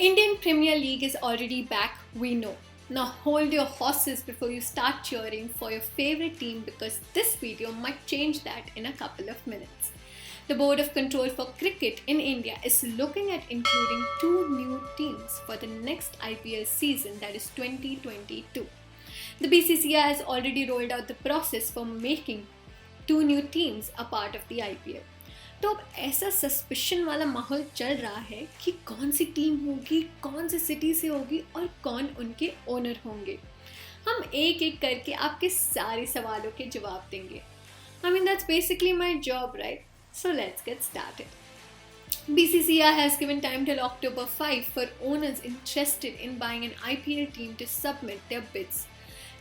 Indian Premier League is already back, we know. Now hold your horses before you start cheering for your favorite team because this video might change that in a couple of minutes. The Board of Control for Cricket in India is looking at including two new teams for the next IPL season, that is 2022. The BCCI has already rolled out the process for making two new teams a part of the IPL. तो अब ऐसा suspicion वाला माहौल चल रहा है कि कौन सी टीम होगी, कौन सी सिटी से होगी और कौन उनके ओनर होंगे. हम एक एक करके आपके सारे सवालों के जवाब देंगे. I mean, that's basically my job, right? So let's get started. BCCI has given time till October 5 for owners interested in buying an IPL team to submit their bids.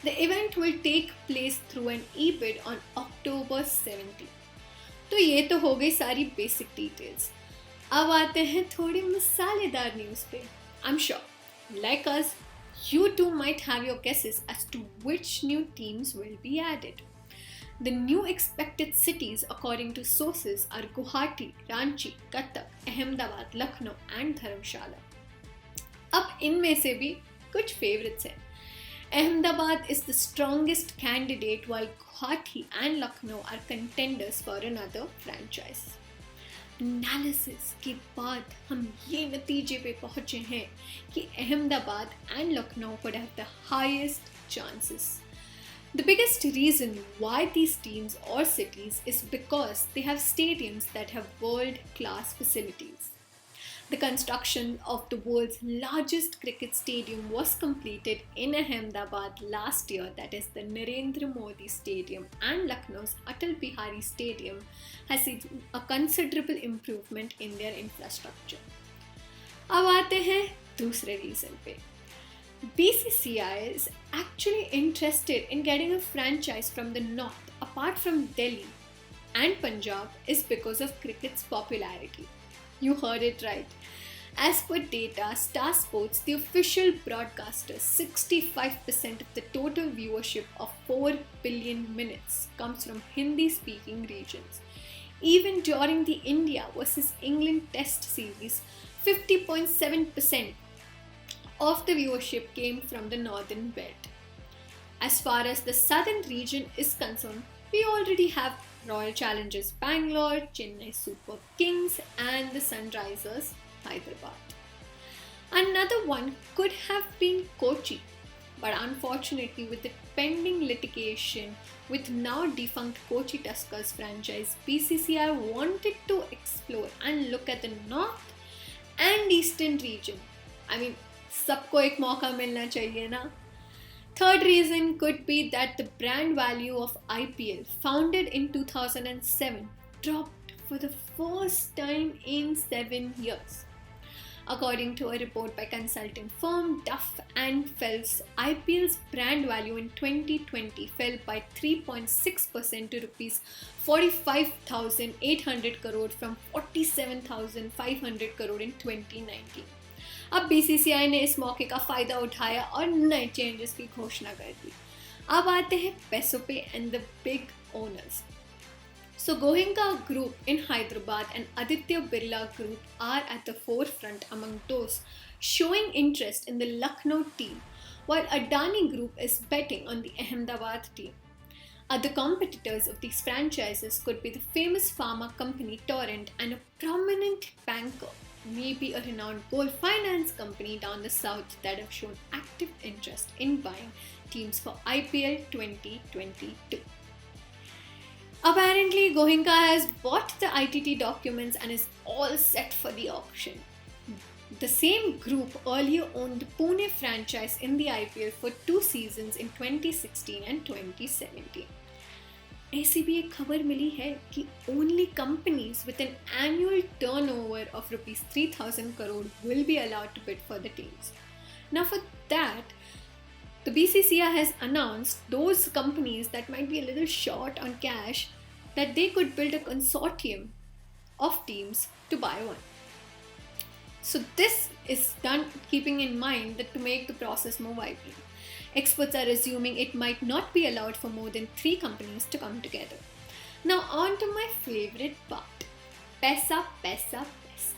The event will take place through an e-bid on October 17. तो ये तो हो गई सारी basic details. अब आते हैं थोड़ी मसालेदार न्यूज़ पे. I'm sure, like us, you too might have your guesses as to which new teams will be added. The new expected cities, according to sources, are Guwahati, Ranchi, Cuttack, Ahmedabad, Lucknow and Dharamshala. अब इनमें से भी कुछ favorites हैं. Ahmedabad is the strongest candidate while Guwahati and Lucknow are contenders for another franchise. Analysis के बाद हम ये नतीजे पे पहुँचे हैं कि Ahmedabad and Lucknow could have the highest chances. The biggest reason why these teams or cities is because they have stadiums that have world-class facilities. The construction of the world's largest cricket stadium was completed in Ahmedabad last year, that is the Narendra Modi Stadium, and Lucknow's Atal Bihari Stadium has seen a considerable improvement in their infrastructure. अब आते हैं दूसरे reason पे. BCCI is actually interested in getting a franchise from the north apart from Delhi and Punjab is because of cricket's popularity. You heard it right. As per data, Star Sports, the official broadcaster, 65% of the total viewership of 4 billion minutes comes from Hindi-speaking regions. Even during the India versus England Test series, 50.7% of the viewership came from the northern belt. As far as the southern region is concerned, we already have Royal Challengers Bangalore, Chennai Super Kings and the Sunrisers Hyderabad. Another one could have been Kochi, but unfortunately with the pending litigation with now defunct Kochi Tuskers franchise, BCCI wanted to explore and look at the north and eastern region. I mean, सबको एक मौका मिलना चाहिए ना. Third reason could be that the brand value of IPL, founded in 2007, dropped for the first time in 7 years. According to a report by consulting firm Duff and Phelps, IPL's brand value in 2020 fell by 3.6% to rupees 45,800 crore from 47,500 crore in 2019. अब BCCI ने इस मौके का फ़ायदा उठाया और नए changes की घोषणा कर दी. अब आते हैं पैसों पे and the big owners. So Goenka Group in Hyderabad and Aditya Birla Group are at the forefront among those showing interest in the Lucknow team, while Adani Group is betting on the Ahmedabad team. Other competitors of these franchises could be the famous pharma company Torrent and a prominent banker, maybe a renowned gold finance company down the south, that have shown active interest in buying teams for IPL 2022. Apparently, Goenka has bought the ITT documents and is all set for the auction. The same group earlier owned the Pune franchise in the IPL for 2 seasons in 2016 and 2017. ऐसी भी एक खबर मिली है कि only companies with an annual turnover of rupees 3,000 crore will be allowed to bid for the teams. Now for that, the BCCI has announced those companies that might be a little short on cash that they could build a consortium of teams to buy one. So this is done keeping in mind that to make the process more vibrant. Experts are assuming it might not be allowed for more than 3 companies to come together. Now on to my favorite part. Paisa, paisa, paisa.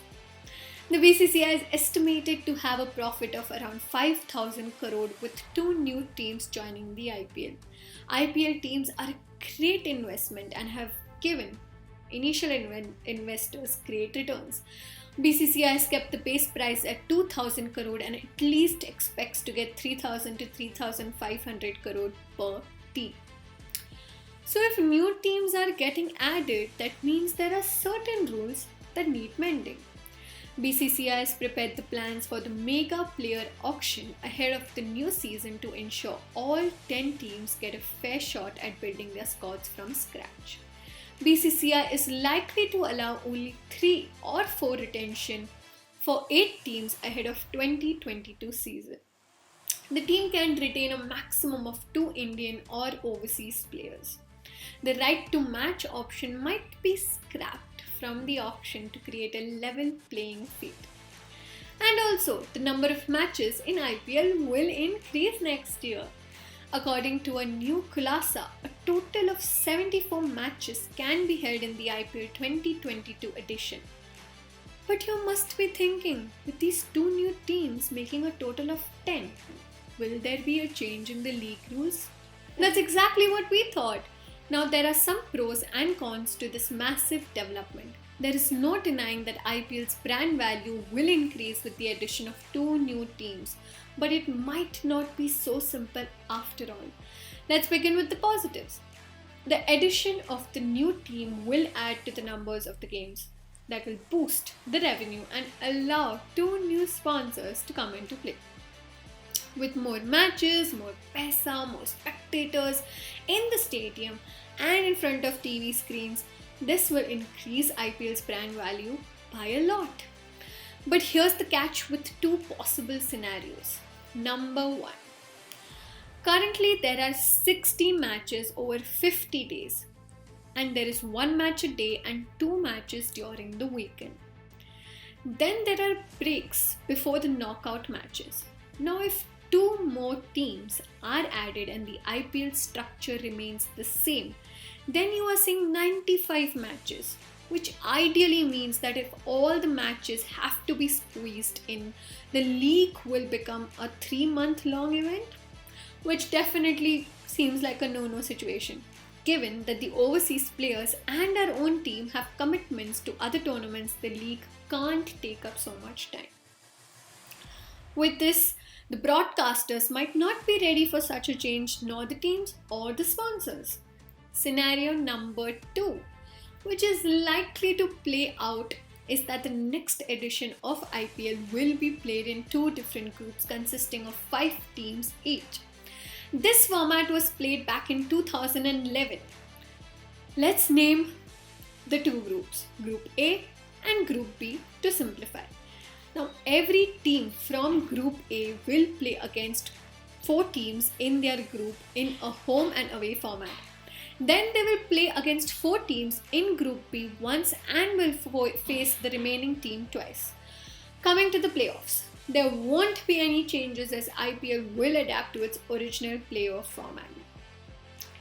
The BCCI is estimated to have a profit of around 5,000 crore with two new teams joining the IPL. IPL teams are a great investment and have given initial investors great returns. BCCI has kept the base price at 2,000 crore and at least expects to get 3,000 to 3,500 crore per team. So, if new teams are getting added, that means there are certain rules that need mending. BCCI has prepared the plans for the mega player auction ahead of the new season to ensure all 10 teams get a fair shot at building their squads from scratch. BCCI is likely to allow only 3 or 4 retention for 8 teams ahead of 2022 season. The team can retain a maximum of 2 Indian or overseas players. The right to match option might be scrapped from the auction to create a level playing field. And also, the number of matches in IPL will increase next year. According to a new Khulasa, a total of 74 matches can be held in the IPL 2022 edition. But you must be thinking, with these two new teams making a total of 10, will there be a change in the league rules? That's exactly what we thought. Now, there are some pros and cons to this massive development. There is no denying that IPL's brand value will increase with the addition of two new teams, but it might not be so simple after all. Let's begin with the positives. The addition of the new team will add to the numbers of the games. That will boost the revenue and allow two new sponsors to come into play. With more matches, more paisa, more spectators in the stadium and in front of TV screens, this will increase IPL's brand value by a lot. But here's the catch with two possible scenarios. Number 1. Currently, there are 60 matches over 50 days, and there is one match a day and two matches during the weekend. Then there are breaks before the knockout matches. Now, if two more teams are added and the IPL structure remains the same, then you are seeing 95 matches, which ideally means that if all the matches have to be squeezed in, the league will become a 3-month long event, which definitely seems like a no-no situation, given that the overseas players and our own team have commitments to other tournaments. The league can't take up so much time. With this, the broadcasters might not be ready for such a change, nor the teams or the sponsors. Scenario number 2, which is likely to play out, is that the next edition of IPL will be played in two different groups consisting of 5 teams each. This format was played back in 2011. Let's name the two groups, Group A and Group B, to simplify. Now, every team from Group A will play against 4 teams in their group in a home and away format. Then they will play against 4 teams in Group B once and will face the remaining team twice. Coming to the playoffs, there won't be any changes as IPL will adapt to its original playoff format.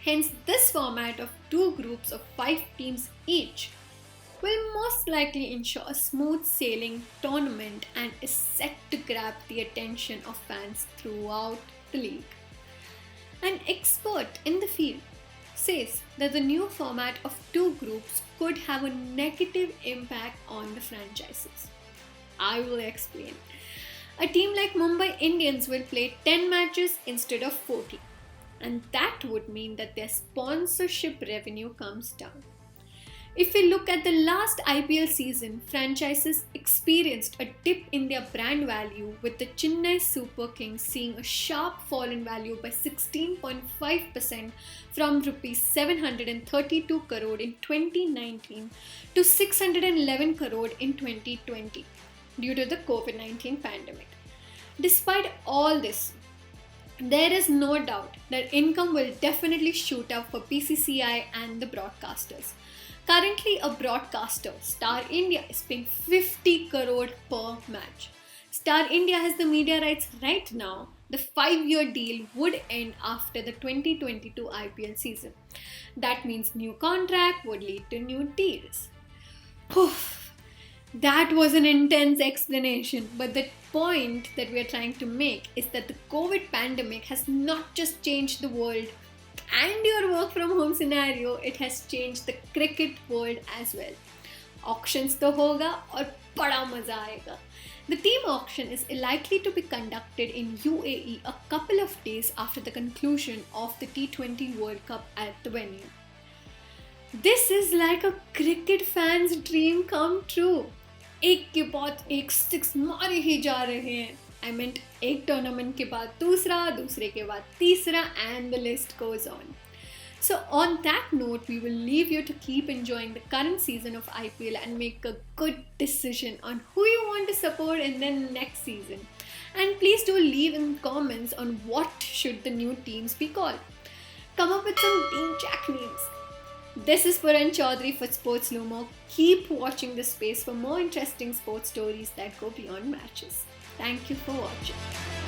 Hence, this format of 2 groups of 5 teams each will most likely ensure a smooth sailing tournament and is set to grab the attention of fans throughout the league. An expert in the field says that the new format of 2 groups could have a negative impact on the franchises. I will explain. A team like Mumbai Indians will play 10 matches instead of 40, and that would mean that their sponsorship revenue comes down. If we look at the last IPL season, franchises experienced a dip in their brand value, with the Chennai Super Kings seeing a sharp fall in value by 16.5% from Rs 732 crore in 2019 to 611 crore in 2020 due to the COVID-19 pandemic. Despite all this, there is no doubt that income will definitely shoot up for BCCI and the broadcasters. Currently, a broadcaster, Star India, is paying 50 crore per match. Star India has the media rights right now. The 5-year deal would end after the 2022 IPL season. That means new contract would lead to new deals. That was an intense explanation, but the point that we are trying to make is that the COVID pandemic has not just changed the world and your work from home scenario, it has changed the cricket world as well. Auctions to hoga और बड़ा मजा आएगा. The team auction is likely to be conducted in UAE a couple of days after the conclusion of the T20 World Cup at the venue. This is like a cricket fan's dream come true. एक के बाद एक six मारे ही जा रहे हैं. I meant एक tournament के बाद दूसरा, दूसरे के बाद तीसरा, and the list goes on. So on that note, we will leave you to keep enjoying the current season of IPL and make a good decision on who you want to support in the next season. And please do leave in comments on what should the new teams be called. Come up with some Team Jack names. This is Puran Chaudhary for Sports Lumo. Keep watching this space for more interesting sports stories that go beyond matches. Thank you for watching.